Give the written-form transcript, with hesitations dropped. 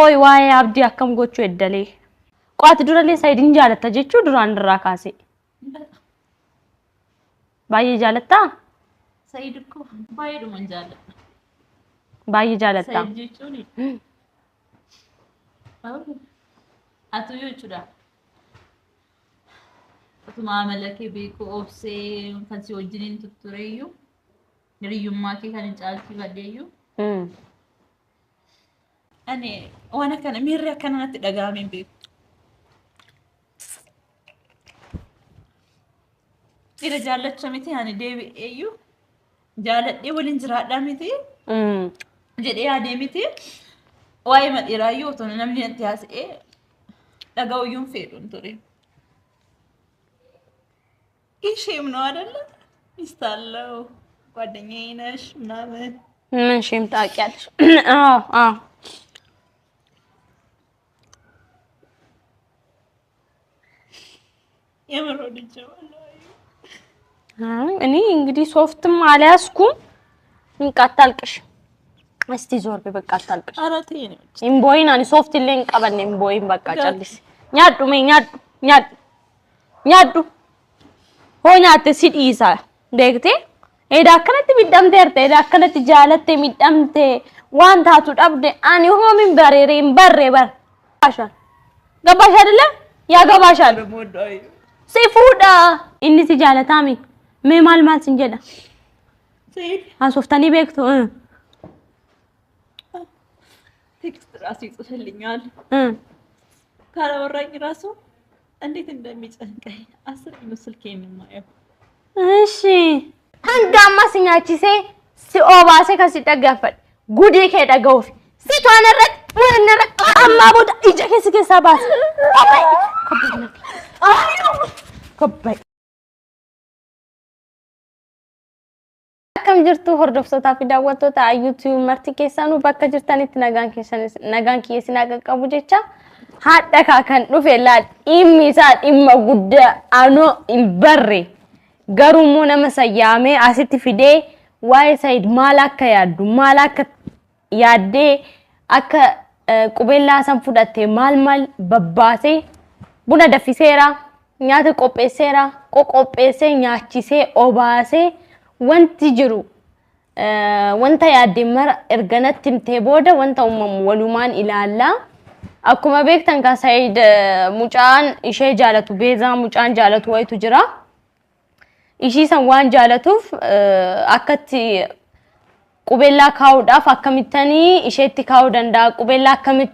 Oi waa'ee abdii akkam gochuu eddalee. Qo'ati durallee Saayidin jaalatta jechuu duraan irraa kaase. Baay'ee jaalattaa? Saayid ko baay'ee dhuman jaalata. Baay'ee jaalatta. Saayid jechuun atu jechuudha. Atuma amala kee beeku obsee kan si wajjiniin tuttureeyyu hiriyummaa kee kan hin caalchifadheeyyu. Ani waan akkana miirri akkanatti dhaga'ameen beeku. Ira jaallacha miti ani deebi'eeyyu jaaladhee waliin jiraadhaa miti jedhee yaadee miti waa'ee madhiiraayyuu otoo namni natti haasa'ee dhaga'uyyuun fedhuun ture. Isheem ነው አይደለ? ሚስታለው ጓደኛዬ ነሽ ምናምን ምን ሼም ታውቂያለሽ? አዎ የምር ወድጄዋለሁ። እኔ እንግዲህ ሶፍትም አልያዝኩም። እንቃታልቅሽ እስቲ ዞር በቃ አታልቅሽ። አራቴ ነው ኢምቦይን አኒ ሶፍት ለን ቀበን ኢምቦይን በቃ ጨልስ ኛዱ ኛዱ ሆኛት ሲዲሳ ደግቴ ኤዳ ከነት ሚደምቴ እርቴ ኤዳ ከነት ጃለቴ ሚደምቴ ዋንታቱ ዳብደ አኒ ሆሚን በሬሬን በሬበር አሻል ገባሽ አይደለ ያገባሻል ሲፉዳ እንት ጃለታሚ ሜማል ማልስ እንጀዳ ሰይድ አሶፍታኒ ቤክቶ ቴክስት ራሱ ይጽፍልኛል ካላወራኝ ራሱ እንዴት እንደሚጨንቀኝ አስር ነው ስልኬን የማየው። እሺ አንጋማ ሲኛቺሴ ሲኦባሴ ከሲጠጋፈል ጉዲ ከደገውፍ ሲቷነረት ወነረት አማቦዳ ይጀከስ ከሰባስ ከበይ akkam jirtu hordoftoota fi daawwattoota YouTube marti keessanuu bakka jirtanitti nagaan keessan qaqqabu jecha hadda kan dhufe laal dhimmi isaa dhimma guddaa anoo hin barre garuu nama sayyaamee asitti fidee waa'ee Saayid maal akka yaaddu maal akka yaaddee akka qubeellaa san fudhattee maal babbaasee buna daffiseera nyaata qopheesseera qoqopheessee nyaachisee obaasee wanti jiru wanta yaadde mara erganatti himtee booda wanta uumamu walumaan ilaalla. Akkuma beektan ka Saayid mucaan ishee jaalatu Beezaa mucaan jaalatu wayitu jira. Ishii san waan jaalatuuf akkatti qubeellaa kaa'uudhaaf akkamittanii isheetti kaa'uu danda'a qubeellaa akkamitti